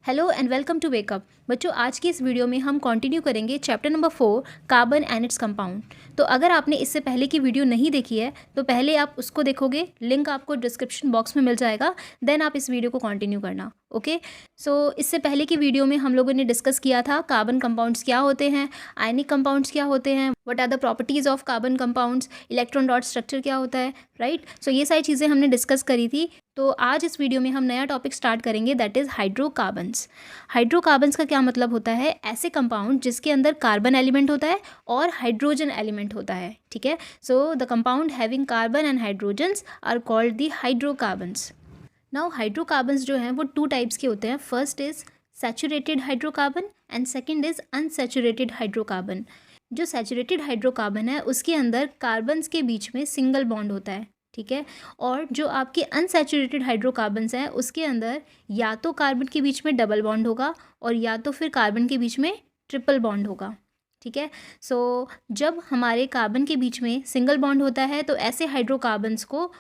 Hello and welcome to wake up. बच्चों, आज की इस वीडियो में हम कंटिन्यू करेंगे chapter number 4 carbon and its compound. तो अगर आपने इससे पहले की वीडियो नहीं देखी है तो पहले आप उसको देखोगे, लिंक आपको डिस्क्रिप्शन बॉक्स में मिल जाएगा। देन आप इस वीडियो को कंटिन्यू करना। ओके, सो इससे पहले की वीडियो में हम लोगों ने डिस्कस किया था कार्बन कंपाउंड्स क्या होते हैं, आयनिक कंपाउंड्स क्या होते हैं, what are the properties of carbon compounds, electron dot structure क्या होता है, राइट। सो ये सारी चीज़ें हमने डिस्कस करी थी। तो आज इस वीडियो में हम नया टॉपिक स्टार्ट करेंगे, दैट इज़ हाइड्रोकार्बन्स। हाइड्रोकार्बन्स का क्या मतलब होता है? ऐसे कंपाउंड जिसके अंदर कार्बन एलिमेंट होता है और हाइड्रोजन एलिमेंट होता है, ठीक है। So the compound having carbon and hydrogens are called the hydrocarbons. Now hydrocarbons जो हैं वो टू टाइप्स के होते हैं। First is saturated hydrocarbon and second is unsaturated hydrocarbon. जो सैचुरेटेड हाइड्रोकार्बन है उसके अंदर कार्बन्स के बीच में सिंगल बॉन्ड होता है, ठीक है। और जो आपके अनसैचुरेटेड हाइड्रोकार्बन्स हैं उसके अंदर या तो कार्बन के बीच में डबल बॉन्ड होगा और या तो फिर कार्बन के बीच में ट्रिपल बॉन्ड होगा, ठीक है। सो जब हमारे कार्बन के बीच में सिंगल बॉन्ड होता है तो ऐसे हाइड्रोकार्बन्स को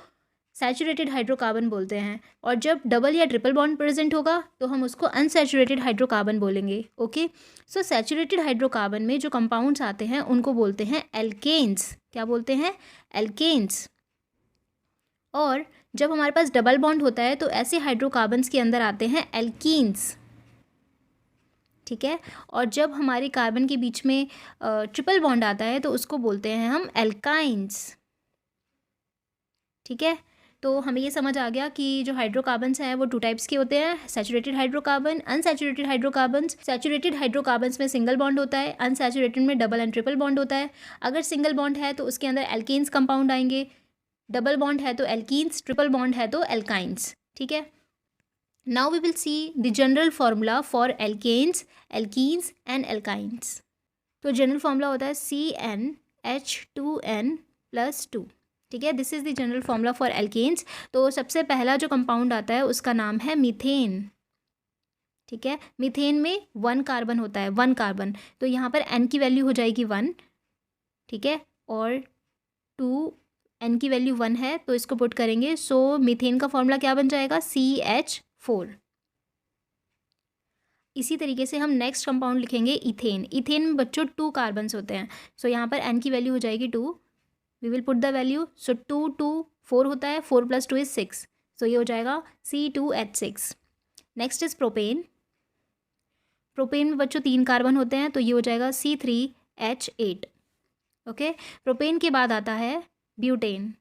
सैचुरेटेड हाइड्रोकार्बन बोलते हैं, और जब डबल या ट्रिपल बॉन्ड प्रेजेंट होगा तो हम उसको अनसैचुरेटेड हाइड्रोकार्बन बोलेंगे। ओके, सो सैचुरेटेड हाइड्रोकार्बन में जो कंपाउंड्स आते हैं उनको बोलते हैं एल्केन्स। क्या बोलते हैं? एल्केन्स। और जब हमारे पास डबल बॉन्ड होता है तो ऐसे हाइड्रोकार्बन्स के अंदर आते हैं एल्कीन्स, ठीक है। और जब हमारे कार्बन के बीच में ट्रिपल बॉन्ड आता है तो उसको बोलते हैं हम एल्काइंस, ठीक है। तो हमें ये समझ आ गया कि जो हाइड्रोकार्बन्स हैं वो टू टाइप्स के होते हैं, saturated hydrocarbon, unsaturated hydrocarbons. Saturated hydrocarbons में सिंगल बॉन्ड होता है, अनसैचुरेटेड में डबल एंड ट्रिपल बॉन्ड होता है। अगर सिंगल बॉन्ड है तो उसके अंदर एल्केन्स कंपाउंड आएंगे, डबल बॉन्ड है तो एल्कीन्स, ट्रिपल बॉन्ड है तो एल्काइंस, ठीक है। Now we will see the general formula for alkanes, alkenes and alkynes. तो जनरल फार्मूला होता है CnH2n+2, ठीक है। This is the general formula for alkanes. तो सबसे पहला जो कंपाउंड आता है उसका नाम है मीथेन, ठीक है। मीथेन में 1 कार्बन होता है, 1 कार्बन। तो यहाँ पर n की वैल्यू हो जाएगी 1, ठीक है। और 2, n की वैल्यू 1 है तो इसको पुट करेंगे। सो मीथेन का फॉर्मूला क्या बन जाएगा? CH4। इसी तरीके से हम नेक्स्ट कंपाउंड लिखेंगे इथेन। इथेन में बच्चों 2 कार्बन्स होते हैं। सो यहाँ पर n की वैल्यू हो जाएगी 2। We will put the value. So 2 2 4 होता है, 4 + 2 = 6। सो ये हो जाएगा C2H6। Next is propane. Propane में बच्चों 3 कार्बन होते हैं तो ये हो जाएगा C3H8। ओके, प्रोपेन के बाद आता है ब्यूटेन।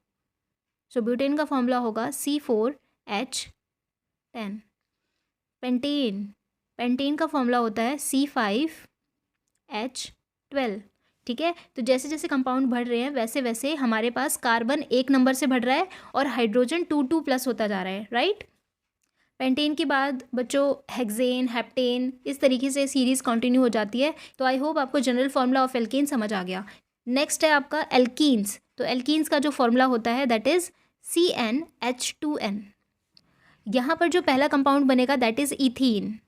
सो ब्यूटेन का फॉर्मूला होगा C4H10। पेंटेन, पेंटेन का फॉर्मूला होता है C5H12, ठीक है। तो जैसे जैसे कंपाउंड बढ़ रहे हैं वैसे वैसे हमारे पास कार्बन 1 नंबर से बढ़ रहा है और हाइड्रोजन 2 होता जा रहा है, राइट। पेंटेन के बाद बच्चों हेक्सेन, हेप्टेन, इस तरीके से सीरीज़ कंटिन्यू हो जाती है। तो आई होप आपको जनरल फार्मूला ऑफ एल्केन समझ आ गया। नेक्स्ट है आपका एल्कीन्स। तो एल्कीन्स का जो फॉर्मूला होता है दैट इज़ CnH2n। यहाँ पर जो पहला कंपाउंड बनेगा दैट इज़ इथीन।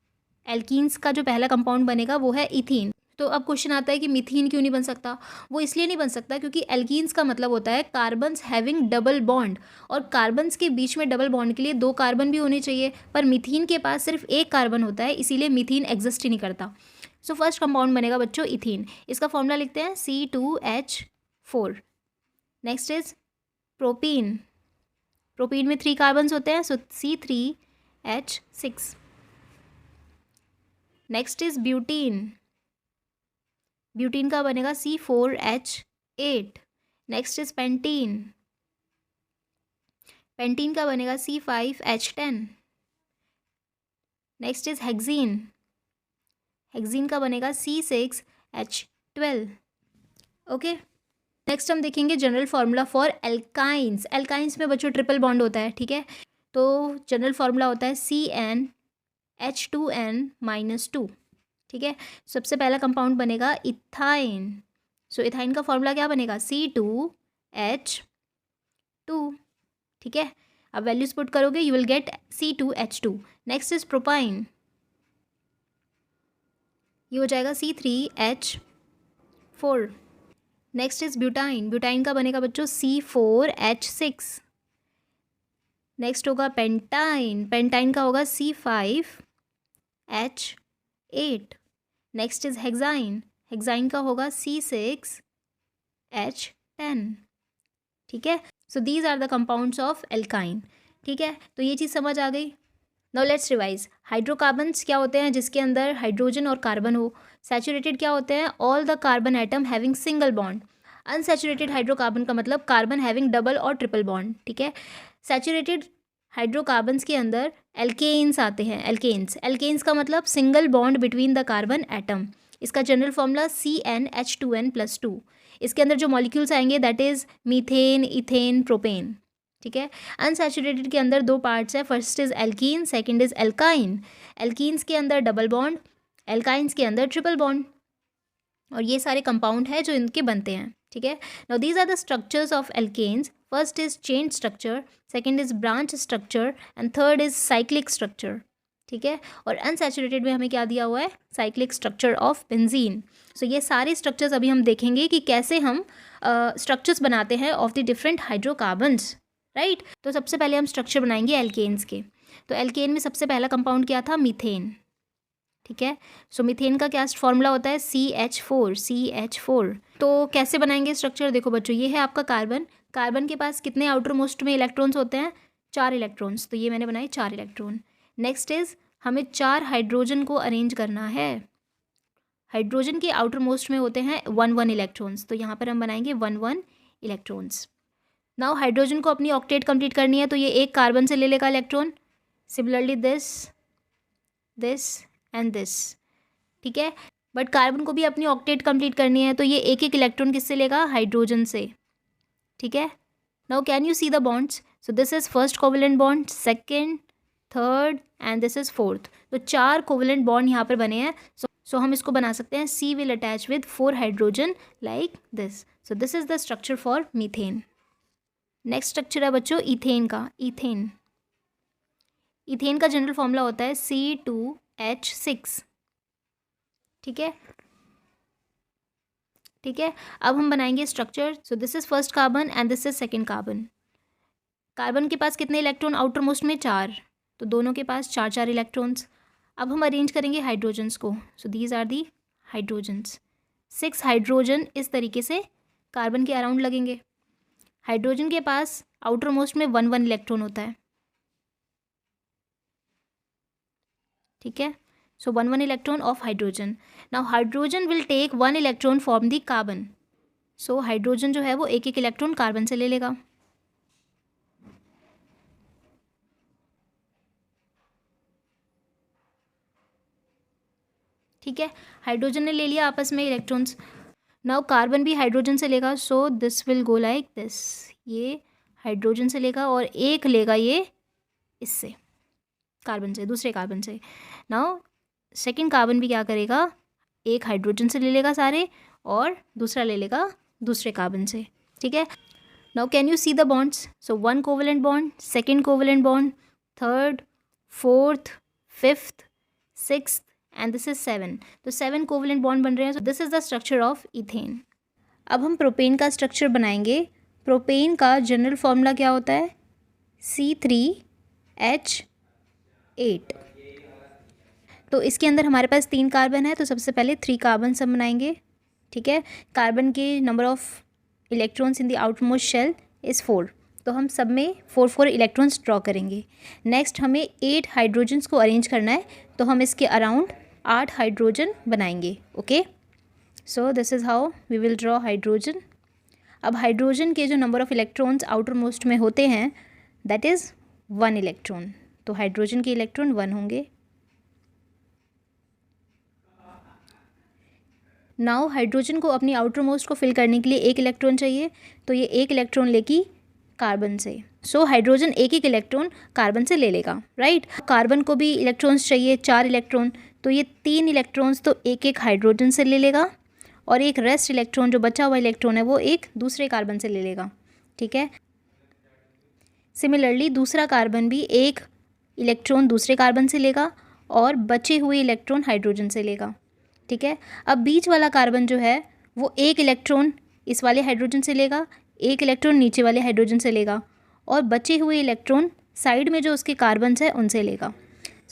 एल्कीन्स का जो पहला कंपाउंड बनेगा वो है इथीन। तो अब क्वेश्चन आता है कि मीथीन क्यों नहीं बन सकता? वो इसलिए नहीं बन सकता क्योंकि एल्कीन्स का मतलब होता है कार्बन्स हैविंग डबल बॉन्ड, और कार्बन्स के बीच में डबल बॉन्ड के लिए 2 कार्बन भी होने चाहिए, पर मीथीन के पास सिर्फ 1 कार्बन होता है, इसीलिए मीथीन एग्जिस्ट ही नहीं करता। सो फर्स्ट कंपाउंड बनेगा बच्चों इथीन। इसका फॉर्मूला लिखते हैं C2H4। Next is propene. Propene में 3 कार्बन्स होते हैं, सो C3H6। Next is butene. Butene का बनेगा C4H8। Next is pentene. Pentene का बनेगा C5H10। Next is hexene. Hexene का बनेगा C6H12। ओके, नेक्स्ट हम देखेंगे general formula for alkynes. Alkynes में बच्चों ट्रिपल बॉन्ड होता है, ठीक है। तो जनरल फार्मूला होता है CnH2n-2, ठीक है। सबसे पहला कंपाउंड बनेगा इथाइन। सो इथाइन का फॉर्मूला क्या बनेगा? C2H2, ठीक है। अब वैल्यूज पुट करोगे you will get C2H2। Next is propyne. ये हो जाएगा C3H4। Next is butyne. Butyne का बनेगा बच्चों C4H6। नेक्स्ट होगा पेंटाइन। पेंटाइन का होगा C5 H8। Next is hexyne, hexyne का होगा C6H10। ठीक है, so these are the compounds of alkyne. ठीक है, तो ये चीज़ समझ आ गई। Now let's revise. हाइड्रोकार्बन्स क्या होते हैं, जिसके अंदर हाइड्रोजन और कार्बन हो। सैचुरेटेड क्या होते हैं, all the carbon atom having single bond. Unsaturated hydrocarbon का मतलब कार्बन हैविंग डबल और ट्रिपल बॉन्ड। ठीक है, सैचुरेटेड हाइड्रोकार्बन्स के अंदर एल्केन्स आते हैं। एल्केन्स का मतलब single bond between the carbon atom. इसका जनरल फॉर्मूला CnH2n+2। इसके अंदर जो मॉलिक्यूल्स आएंगे that is methane, ethane, propane. ठीक है, अनसैचुरेटेड के अंदर दो पार्ट्स है, first is alkene, second is alkyne. Alkenes के अंदर डबल बॉन्ड, एल्काइंस के अंदर ट्रिपल बॉन्ड, और ये सारे कंपाउंड है जो इनके बनते हैं। ठीक है, now these are the structures of alkanes. First is chain structure, second is branch structure and third is cyclic structure. ठीक है, और अनसैचुरेटेड में हमें क्या दिया हुआ है, साइक्लिक स्ट्रक्चर ऑफ बेंजीन। सो ये सारे स्ट्रक्चर्स अभी हम देखेंगे कि कैसे हम स्ट्रक्चर्स बनाते हैं of the different hydrocarbons. Right, तो सबसे पहले हम स्ट्रक्चर बनाएंगे एल्केन्स के। तो एल्केन में सबसे पहला कंपाउंड क्या था, मीथेन। ठीक है, सो मीथेन का क्या फॉर्मूला होता है, CH4। तो कैसे बनाएंगे स्ट्रक्चर, देखो बच्चों, ये है आपका कार्बन। कार्बन के पास कितने आउटर मोस्ट में इलेक्ट्रॉन्स होते हैं, 4 इलेक्ट्रॉन्स। तो ये मैंने बनाए 4 इलेक्ट्रॉन। नेक्स्ट इज हमें 4 हाइड्रोजन को अरेंज करना है। हाइड्रोजन के आउटर मोस्ट में होते हैं 1 इलेक्ट्रॉन्स, तो यहाँ पर हम बनाएंगे 1 इलेक्ट्रॉन्स। नाउ हाइड्रोजन को अपनी ऑक्टेट कंप्लीट करनी है, तो ये एक कार्बन से ले लेगा electron. Similarly this and this. ठीक है, बट कार्बन को भी अपनी ऑक्टेट कंप्लीट करनी है, तो ये एक एक इलेक्ट्रॉन किससे लेगा, हाइड्रोजन से। ठीक है, now can you see the bonds, so this is first covalent bond, second, third and this is fourth. तो 4 कोवेलेंट बॉन्ड यहाँ पर बने हैं। सो हम इसको बना सकते हैं, C will attach with 4 hydrogen like this. So this is the structure for methane. Next structure है बच्चों इथेन का। इथेन का जनरल फॉर्मूला होता है C2H6। ठीक है, अब हम बनाएंगे structure. So this is first carbon and this is second carbon. Carbon के पास कितने इलेक्ट्रॉन आउटर मोस्ट में, 4, तो दोनों के पास 4 इलेक्ट्रॉन्स। अब हम अरेंज करेंगे हाइड्रोजन्स को। So these are the hydrogens. 6 hydrogen इस तरीके से कार्बन के अराउंड लगेंगे। हाइड्रोजन के पास आउटर मोस्ट में 1 इलेक्ट्रॉन होता है। ठीक है, so 1 electron of hydrogen. Now hydrogen will take 1 electron from the carbon. So hydrogen जो है वो एक इलेक्ट्रॉन कार्बन से ले लेगा। ठीक है, हाइड्रोजन ने ले लिया आपस में इलेक्ट्रॉन्स। नाउ कार्बन भी हाइड्रोजन से लेगा, so this will go like this. ये हाइड्रोजन से लेगा और एक लेगा ये इससे, कार्बन से, दूसरे कार्बन से। नाउ सेकंड कार्बन भी क्या करेगा, एक हाइड्रोजन से ले लेगा सारे और दूसरा ले लेगा दूसरे कार्बन से। ठीक है, now can you see the bonds, so 1 covalent bond, second covalent bond, third, fourth, fifth, sixth and this is 7। तो 7 कोवेलेंट बॉन्ड बन रहे हैं। So this is the structure of ethane. अब हम प्रोपेन का स्ट्रक्चर बनाएंगे। प्रोपेन का general formula क्या होता है, C3H8। तो इसके अंदर हमारे पास 3 कार्बन है, तो सबसे पहले 3 कार्बन हम बनाएंगे। ठीक है, कार्बन के number of electrons in the outermost shell is 4, तो हम सब में 4 इलेक्ट्रॉन्स ड्रॉ करेंगे। नेक्स्ट हमें 8 हाइड्रोजन्स को अरेंज करना है, तो हम इसके अराउंड 8 हाइड्रोजन बनाएंगे। Okay, so this is how we will draw hydrogen. अब हाइड्रोजन के जो number of electrons outermost में होते हैं दैट इज़ 1 इलेक्ट्रॉन, तो हाइड्रोजन के इलेक्ट्रॉन 1 होंगे। नाउ हाइड्रोजन को अपनी आउटर मोस्ट को फिल करने के लिए 1 इलेक्ट्रॉन चाहिए, तो ये 1 इलेक्ट्रॉन लेगी कार्बन से। सो हाइड्रोजन एक इलेक्ट्रॉन कार्बन से ले लेगा। राइट, कार्बन को भी इलेक्ट्रॉन्स चाहिए 4 इलेक्ट्रॉन, तो ये 3 इलेक्ट्रॉन्स तो एक हाइड्रोजन से ले लेगा और एक रेस्ट इलेक्ट्रॉन जो बचा हुआ इलेक्ट्रॉन है वो एक दूसरे कार्बन से ले लेगा। ठीक है, सिमिलरली दूसरा कार्बन भी एक इलेक्ट्रॉन दूसरे कार्बन से लेगा और बचे हुए इलेक्ट्रॉन हाइड्रोजन से लेगा। ठीक है, अब बीच वाला कार्बन जो है वो एक इलेक्ट्रॉन इस वाले हाइड्रोजन से लेगा, एक इलेक्ट्रॉन नीचे वाले हाइड्रोजन से लेगा और बचे हुए इलेक्ट्रॉन साइड में जो उसके कार्बन्स है उनसे लेगा।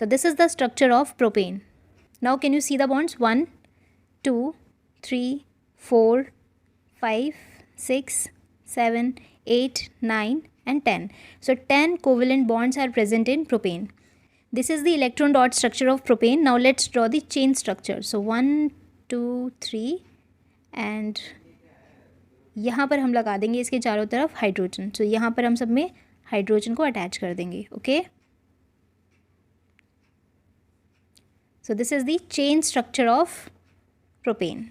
So this is the structure of propane. Now can you see the bonds? 1, 2, 3, 4, 5, 6, 7, 8, 9 and 10. So 10 covalent bonds are present in propane. This is the electron dot structure of propane. Now let's draw the chain structure. So 1, 2, 3 and यहाँ पर हम लगा देंगे इसके चारों तरफ hydrogen. So यहाँ पर हम सब में हाइड्रोजन को अटैच कर देंगे. Okay. So this is the chain structure of propane.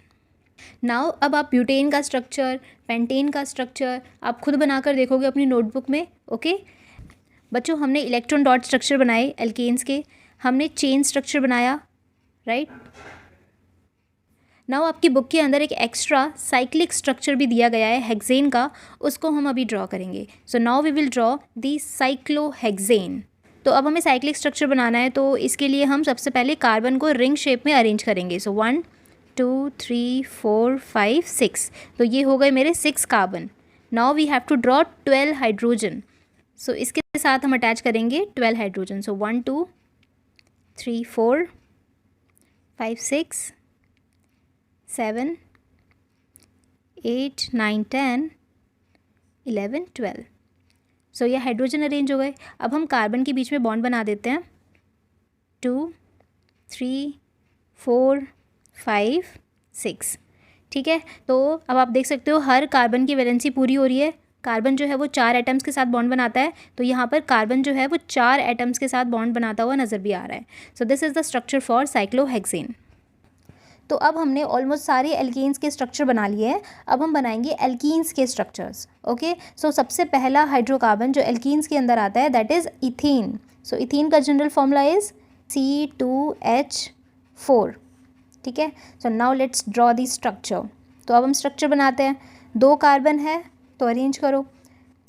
Now अब आप ब्यूटेन का स्ट्रक्चर, पेंटेन का स्ट्रक्चर आप खुद बनाकर देखोगे अपनी नोटबुक में. ओके बच्चों, हमने इलेक्ट्रॉन डॉट स्ट्रक्चर बनाए एल्केन्स के, हमने चेन स्ट्रक्चर बनाया, राइट. नाउ आपकी बुक के अंदर एक एक्स्ट्रा साइक्लिक स्ट्रक्चर भी दिया गया है हेक्सेन का, उसको हम अभी ड्रॉ करेंगे. So now we will draw the cyclohexane. तो अब हमें साइक्लिक स्ट्रक्चर बनाना है, तो इसके लिए हम सबसे पहले कार्बन को रिंग शेप में अरेंज करेंगे. सो 1, 2, 3, 4, 5, 6. तो ये हो गए मेरे 6 carbon. Now we have to draw 12 hydrogen. So इसके साथ हम अटैच करेंगे 12 हाइड्रोजन. सो 1, 2, 3, 4, 5, 6, 7, 8, 9, 10, 11, 12. सो ये हाइड्रोजन अरेंज हो गए. अब हम कार्बन के बीच में बॉन्ड बना देते हैं. 2, 3, 4, 5, 6. ठीक है. तो अब आप देख सकते हो हर कार्बन की वैलेंसी पूरी हो रही है. कार्बन जो है वो 4 एटम्स के साथ बॉन्ड बनाता है, तो यहाँ पर कार्बन जो है वो 4 एटम्स के साथ बॉन्ड बनाता हुआ नज़र भी आ रहा है. सो this is the structure for cyclohexane. तो अब हमने ऑलमोस्ट सारे एल्केन्स के स्ट्रक्चर बना लिए हैं. अब हम बनाएंगे एल्कीन्स के स्ट्रक्चर्स. ओके. सो सबसे पहला हाइड्रोकार्बन जो एल्कीन्स के अंदर आता है that is ethane. So ethane का जनरल फॉर्मूला इज़ C2H4. ठीक है. So now let's draw the structure. तो अब हम स्ट्रक्चर बनाते हैं. 2 कार्बन है तो अरेंज करो.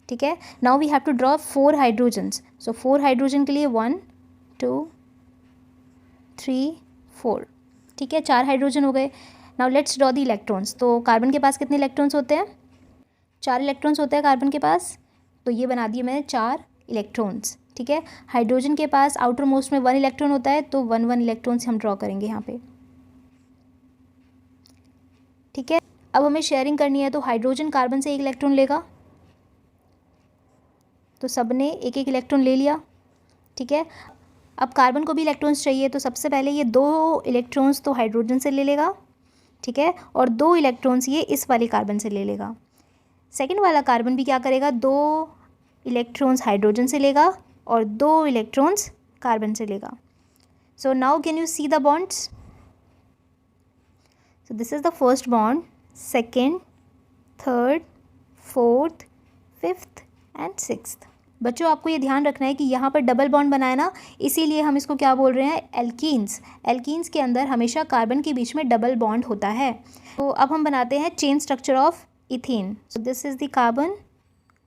ठीक है. Now we have to draw 4 hydrogens. So 4 hydrogen के लिए 1, 2, 3, 4. ठीक है. 4 हाइड्रोजन हो गए. Now let's draw the electrons. तो कार्बन के पास कितने इलेक्ट्रॉन्स होते हैं? 4 इलेक्ट्रॉन्स होते हैं कार्बन के पास. तो ये बना दिए मैंने 4 इलेक्ट्रॉन्स. ठीक है. हाइड्रोजन के पास आउटर मोस्ट में 1 इलेक्ट्रॉन होता है, तो 1 इलेक्ट्रॉन्स हम ड्रॉ करेंगे यहाँ पे. ठीक है. अब हमें शेयरिंग करनी है, तो हाइड्रोजन कार्बन से 1 इलेक्ट्रॉन लेगा, तो सब ने 1-1 इलेक्ट्रॉन ले लिया. ठीक है. अब कार्बन को भी इलेक्ट्रॉन्स चाहिए, तो सबसे पहले ये 2 इलेक्ट्रॉन्स तो हाइड्रोजन से ले लेगा. ठीक है. और 2 इलेक्ट्रॉन्स ये इस वाले कार्बन से ले लेगा. सेकंड वाला कार्बन भी क्या करेगा, 2 इलेक्ट्रॉन्स हाइड्रोजन से लेगा और 2 इलेक्ट्रॉन्स कार्बन से लेगा. So now can you see the bonds. So this is the first bond, second, third, fourth, fifth and sixth. बच्चों आपको ये ध्यान रखना है कि यहाँ पर डबल बॉन्ड बनाए ना, इसीलिए हम इसको क्या बोल रहे हैं, एल्कीन्स. एल्कीन्स के अंदर हमेशा कार्बन के बीच में डबल बॉन्ड होता है. तो अब हम बनाते हैं chain structure of ethane. So this is the carbon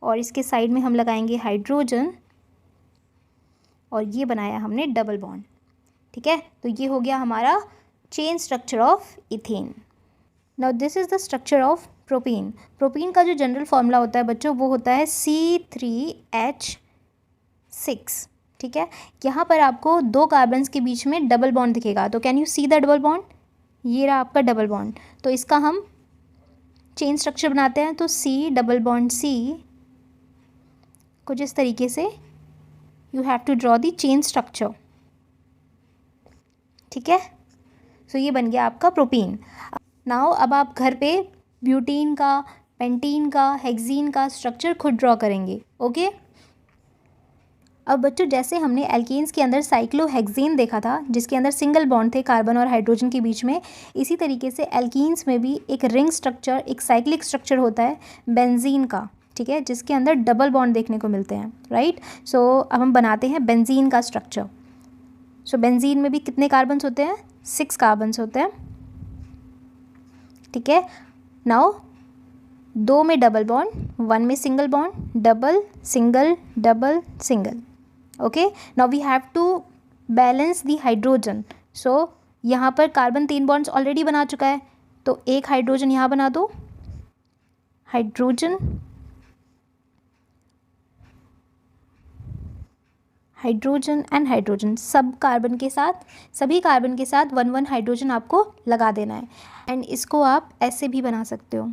और इसके साइड में हम लगाएंगे हाइड्रोजन और ये बनाया हमने डबल बॉन्ड. ठीक है. तो ये हो गया हमारा chain structure of ethane. Now this is the structure of propene. Propene का जो जनरल फॉर्मूला होता है बच्चों वो होता है C3H6. ठीक है. यहाँ पर आपको 2 कार्बन्स के बीच में डबल बॉन्ड दिखेगा, तो can you see the double bond. ये रहा आपका डबल बॉन्ड. तो इसका हम चेन स्ट्रक्चर बनाते हैं. तो C डबल बॉन्ड C कुछ इस तरीके से you have to draw the chain structure. ठीक है. सो ये बन गया आपका प्रोपीन. नाउ अब आप घर पे ब्यूटीन का, पेंटीन का, हेक्सीन का स्ट्रक्चर खुद ड्रॉ करेंगे. ओके. अब बच्चों जैसे हमने एल्केन्स के अंदर साइक्लोहेक्सेन देखा था जिसके अंदर सिंगल बॉन्ड थे कार्बन और हाइड्रोजन के बीच में, इसी तरीके से एल्कीन्स में भी एक रिंग स्ट्रक्चर, एक साइक्लिक स्ट्रक्चर होता है बेंजीन का. ठीक है. जिसके अंदर डबल बॉन्ड देखने को मिलते हैं. राइट. सो अब हम बनाते हैं बेंजीन का स्ट्रक्चर. सो बेंजीन में भी कितने कार्बन्स होते हैं, 6 कार्बन्स होते हैं. ठीक है. नाउ 2 में डबल बॉन्ड, 1 में single bond, double single double single. Okay. Now we have to balance the hydrogen. So यहाँ पर कार्बन 3 बॉन्ड्स ऑलरेडी बना चुका है, तो 1 हाइड्रोजन यहाँ बना दो. हाइड्रोजन एंड हाइड्रोजन, सब कार्बन के साथ, सभी कार्बन के साथ 1 1 हाइड्रोजन आपको लगा देना है। एंड इसको आप ऐसे भी बना सकते हो,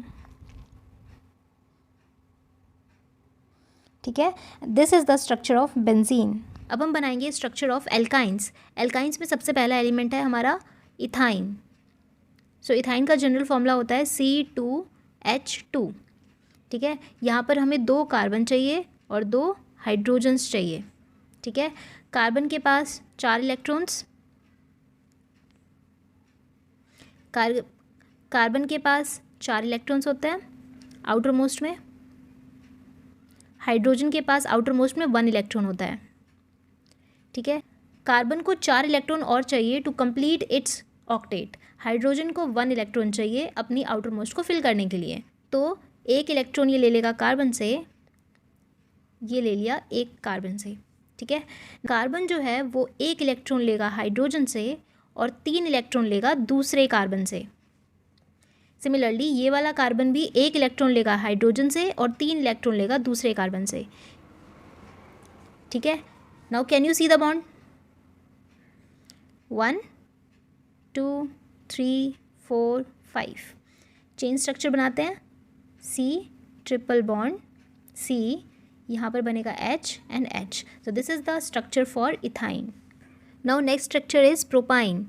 ठीक है। This is the structure of benzene. अब हम बनाएंगे स्ट्रक्चर ऑफ एल्काइंस। एल्काइंस में सबसे पहला एलिमेंट है हमारा इथाइन। सो इथाइन का जनरल फॉर्मूला होता है C2H2, ठीक है। यहाँ पर हमें 2 कार्बन चाहिए और 2 हाइड्रोजन्स चाहिए, ठीक है। कार्बन के पास 4 इलेक्ट्रॉन्स, कार्बन के पास 4 इलेक्ट्रॉन्स होते हैं आउटर मोस्ट में। हाइड्रोजन के पास आउटर मोस्ट में 1 इलेक्ट्रॉन होता है, ठीक है। कार्बन को 4 इलेक्ट्रॉन और चाहिए to complete its octet. Hydrogen को 1 इलेक्ट्रॉन चाहिए अपनी आउटर मोस्ट को फिल करने के लिए। तो 1 इलेक्ट्रॉन ये ले लेगा कार्बन से, ये ले लिया एक कार्बन से, ठीक है। कार्बन जो है वो 1 इलेक्ट्रॉन लेगा हाइड्रोजन से और 3 इलेक्ट्रॉन लेगा दूसरे कार्बन से। सिमिलरली ये वाला कार्बन भी 1 इलेक्ट्रॉन लेगा हाइड्रोजन से और 3 इलेक्ट्रॉन लेगा दूसरे कार्बन से, ठीक है। Now can you see the bond? 1 2 3 4 5 chain structure बनाते हैं। C ट्रिपल बॉन्ड C, यहाँ पर बनेगा H and H। So this is the structure for ethyne. Now next structure is propyne.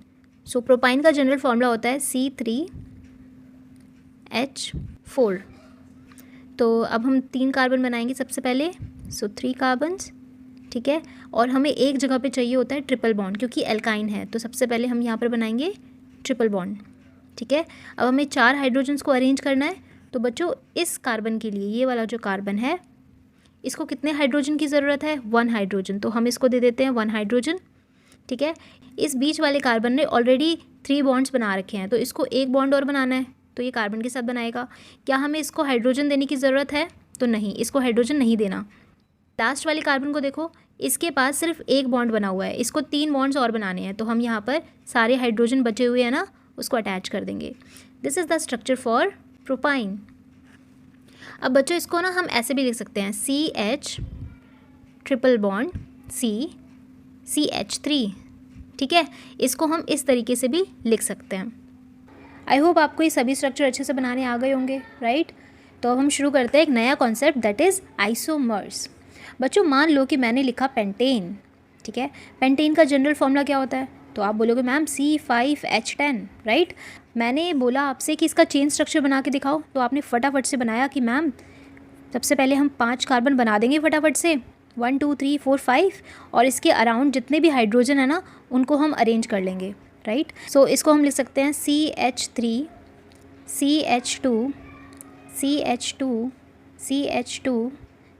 So propyne का जनरल फॉर्मूला होता है C3H4। तो अब हम 3 कार्बन बनाएंगे सबसे पहले। सो 3 कार्बन्स, ठीक है। और हमें एक जगह पे चाहिए होता है ट्रिपल बॉन्ड, क्योंकि एल्काइन है। तो सबसे पहले हम यहाँ पर बनाएंगे ट्रिपल बॉन्ड, ठीक है। अब हमें 4 हाइड्रोजन्स को अरेंज करना है। तो बच्चों इस कार्बन के लिए, ये वाला जो कार्बन है, इसको कितने हाइड्रोजन की ज़रूरत है? 1 हाइड्रोजन। तो हम इसको दे देते हैं 1 हाइड्रोजन, ठीक है। इस बीच वाले कार्बन ने ऑलरेडी 3 बॉन्ड्स बना रखे हैं, तो इसको एक बॉन्ड और बनाना है, तो ये कार्बन के साथ बनाएगा। क्या हमें इसको हाइड्रोजन देने की ज़रूरत है? तो नहीं, इसको हाइड्रोजन नहीं देना। लास्ट वाले कार्बन को देखो, इसके पास सिर्फ एक बॉन्ड बना हुआ है, इसको 3 बॉन्ड्स और बनाने हैं। तो हम यहाँ पर सारे हाइड्रोजन बचे हुए हैं ना, उसको अटैच कर देंगे। This is the structure for propyne. अब बच्चों इसको ना हम ऐसे भी लिख सकते हैं, CH ट्रिपल बॉन्ड CH3, ठीक है। इसको हम इस तरीके से भी लिख सकते हैं। आई होप आपको ये सभी स्ट्रक्चर अच्छे से बनाने आ गए होंगे, राइट। तो अब हम शुरू करते हैं एक नया कॉन्सेप्ट, दैट इज़ आइसोमर्स। बच्चों मान लो कि मैंने लिखा पेंटेन, ठीक है। पेंटेन का जनरल फॉर्मूला क्या होता है? तो आप बोलोगे मैम C5H10, राइट। मैंने बोला आपसे कि इसका चेन स्ट्रक्चर बना के दिखाओ, तो आपने फटाफट से बनाया कि मैम सबसे पहले हम 5 कार्बन बना देंगे फटाफट से, 1 2 3 4 5, और इसके अराउंड जितने भी हाइड्रोजन है ना उनको हम अरेंज कर लेंगे, राइट। सो इसको हम लिख सकते हैं CH3 CH2 CH2 CH2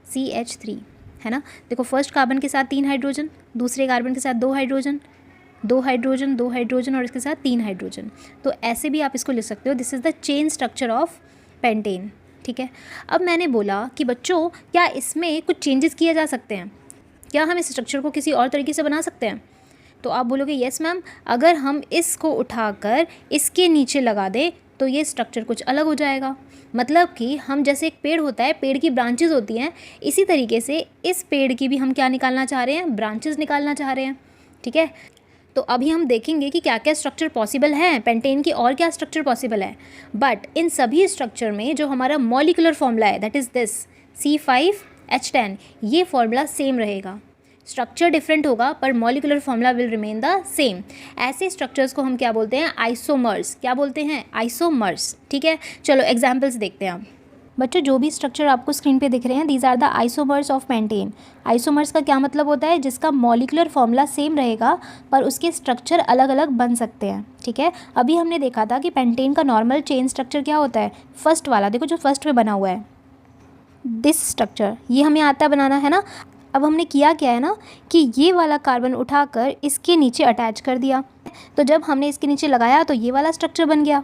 CH3, है ना। देखो फर्स्ट कार्बन के साथ 3 हाइड्रोजन, दूसरे कार्बन के साथ 2 हाइड्रोजन, 2 हाइड्रोजन 2 हाइड्रोजन और इसके साथ 3 हाइड्रोजन। तो ऐसे भी आप इसको लिख सकते हो, this is the chain structure of pentane, ठीक है। अब मैंने बोला कि बच्चों क्या इसमें कुछ चेंजेस किए जा सकते हैं? क्या हम इस स्ट्रक्चर को किसी और तरीके से बना सकते हैं? तो आप बोलोगे यस मैम, अगर हम इसको उठाकर इसके नीचे लगा दें तो ये स्ट्रक्चर कुछ अलग हो जाएगा। मतलब कि हम जैसे एक पेड़ होता है, पेड़ की ब्रांचेस होती हैं, इसी तरीके से इस पेड़ की भी हम क्या निकालना चाह रहे हैं? ब्रांचेस निकालना चाह रहे हैं, ठीक है। तो अभी हम देखेंगे कि क्या क्या स्ट्रक्चर पॉसिबल है पेंटेन की, और क्या स्ट्रक्चर पॉसिबल है। बट इन सभी स्ट्रक्चर में जो हमारा मॉलिक्यूलर फॉर्मूला है, दैट इज़ दिस C5H10, ये फॉर्मूला सेम रहेगा। स्ट्रक्चर डिफरेंट होगा पर molecular formula will remain the same. ऐसे स्ट्रक्चर्स को हम क्या बोलते हैं? आइसोमर्स। क्या बोलते हैं? आइसोमर्स, ठीक है। चलो एग्जाम्पल्स देखते हैं हम। बच्चों जो भी स्ट्रक्चर आपको स्क्रीन पे दिख रहे हैं, these are the isomers of pentane. Isomers का क्या मतलब होता है? जिसका मॉलिक्यूलर फॉर्मूला सेम रहेगा पर उसके स्ट्रक्चर अलग अलग बन सकते हैं, ठीक है। अभी हमने देखा था कि पेंटेन का नॉर्मल चेन स्ट्रक्चर क्या होता है? फर्स्ट वाला, देखो जो फर्स्ट में बना हुआ है, दिस स्ट्रक्चर, ये हमें आता बनाना, है ना। अब हमने किया क्या है ना कि ये वाला कार्बन उठाकर इसके नीचे अटैच कर दिया, तो जब हमने इसके नीचे लगाया तो ये वाला स्ट्रक्चर बन गया,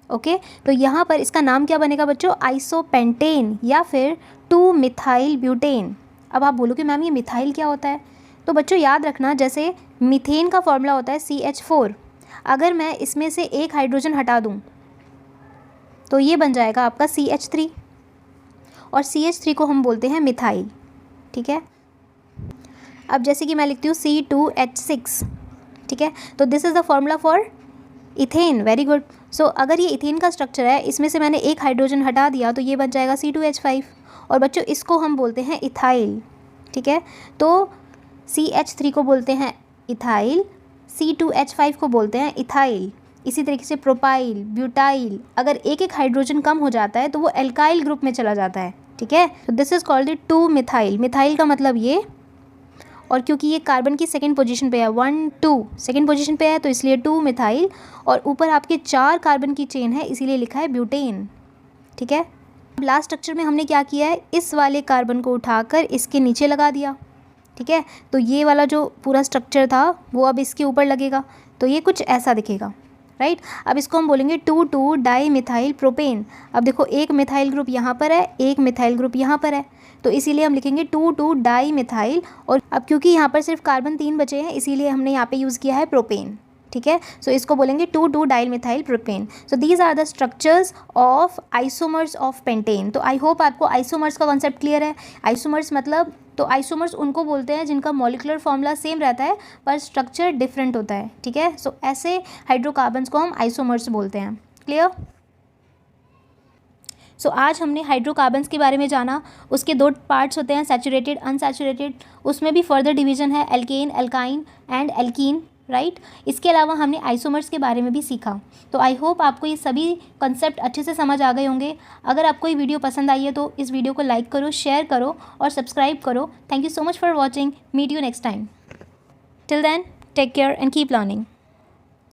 ओके। तो यहाँ पर इसका नाम क्या बनेगा बच्चों? आइसोपेंटेन या फिर 2 मिथाइल ब्यूटेन। अब आप बोलोगे मैम ये मिथाइल क्या होता है? तो बच्चों याद रखना, जैसे मीथेन का फॉर्मूला होता है CH4, अगर मैं इसमें से एक हाइड्रोजन हटा दूँ तो ये बन जाएगा आपका CH3, और CH3 को हम बोलते हैं मिथाइल, ठीक है। अब जैसे कि मैं लिखती हूँ C2H6, ठीक है, तो this is the formula for ethane. Very good. So अगर ये इथेन का स्ट्रक्चर है, इसमें से मैंने एक हाइड्रोजन हटा दिया तो ये बच जाएगा C2H5, और बच्चों इसको हम बोलते हैं इथाइल, ठीक है। तो CH3 को बोलते हैं इथाइल, C2H5 को बोलते हैं इथाइल। इसी तरीके से प्रोपाइल, ब्यूटाइल, अगर एक एक हाइड्रोजन कम हो जाता है तो वो एल्काइल ग्रुप में चला जाता है, ठीक है। तो this is called 2 methyl. Methyl का मतलब ये, और क्योंकि ये कार्बन की सेकंड पोजीशन पे है, 1 2 सेकंड पोजीशन पे है, तो इसलिए 2 मिथाइल, और ऊपर आपके 4 कार्बन की चेन है इसीलिए लिखा है ब्यूटेन, ठीक है। लास्ट स्ट्रक्चर में हमने क्या किया है, इस वाले कार्बन को उठाकर इसके नीचे लगा दिया, ठीक है। तो ये वाला जो पूरा स्ट्रक्चर था वो अब इसके ऊपर लगेगा, तो ये कुछ ऐसा दिखेगा, राइट। अब इसको हम बोलेंगे 2,2 डाई मिथाइल प्रोपेन। अब देखो एक मिथाइल ग्रुप यहाँ पर है, एक मिथाइल ग्रुप यहाँ पर है, तो इसीलिए हम लिखेंगे 2,2 डाई मिथाइल। और अब क्योंकि यहाँ पर सिर्फ कार्बन 3 बचे हैं इसीलिए हमने यहाँ पे यूज़ किया है प्रोपेन, ठीक है। सो इसको बोलेंगे 2,2 डाइल methyl propane. So these are the structures of isomers of pentane. तो आई होप आपको आइसोमर्स का कॉन्सेप्ट क्लियर है। आइसोमर्स मतलब, तो आइसोमर्स उनको बोलते हैं जिनका मॉलिक्यूलर फॉर्मूला सेम रहता है पर स्ट्रक्चर डिफरेंट होता है, ठीक है। सो ऐसे हाइड्रोकार्बन्स को हम आइसोमर्स बोलते हैं। क्लियर। सो आज हमने हाइड्रोकार्बन्स के बारे में जाना। उसके 2 पार्ट्स होते हैं, सैचुरेटेड, अनसैचुरेटेड। उसमें भी फर्दर डिवीजन है, alkane, alkyne and alkene, right. इसके अलावा हमने आइसोमर्स के बारे में भी सीखा। तो आई होप आपको ये सभी कंसेप्ट अच्छे से समझ आ गए होंगे। अगर आपको ये वीडियो पसंद आई है तो इस वीडियो को लाइक करो, शेयर करो और सब्सक्राइब करो। Thank you so much for watching. Meet you next time. Till then take care and keep learning.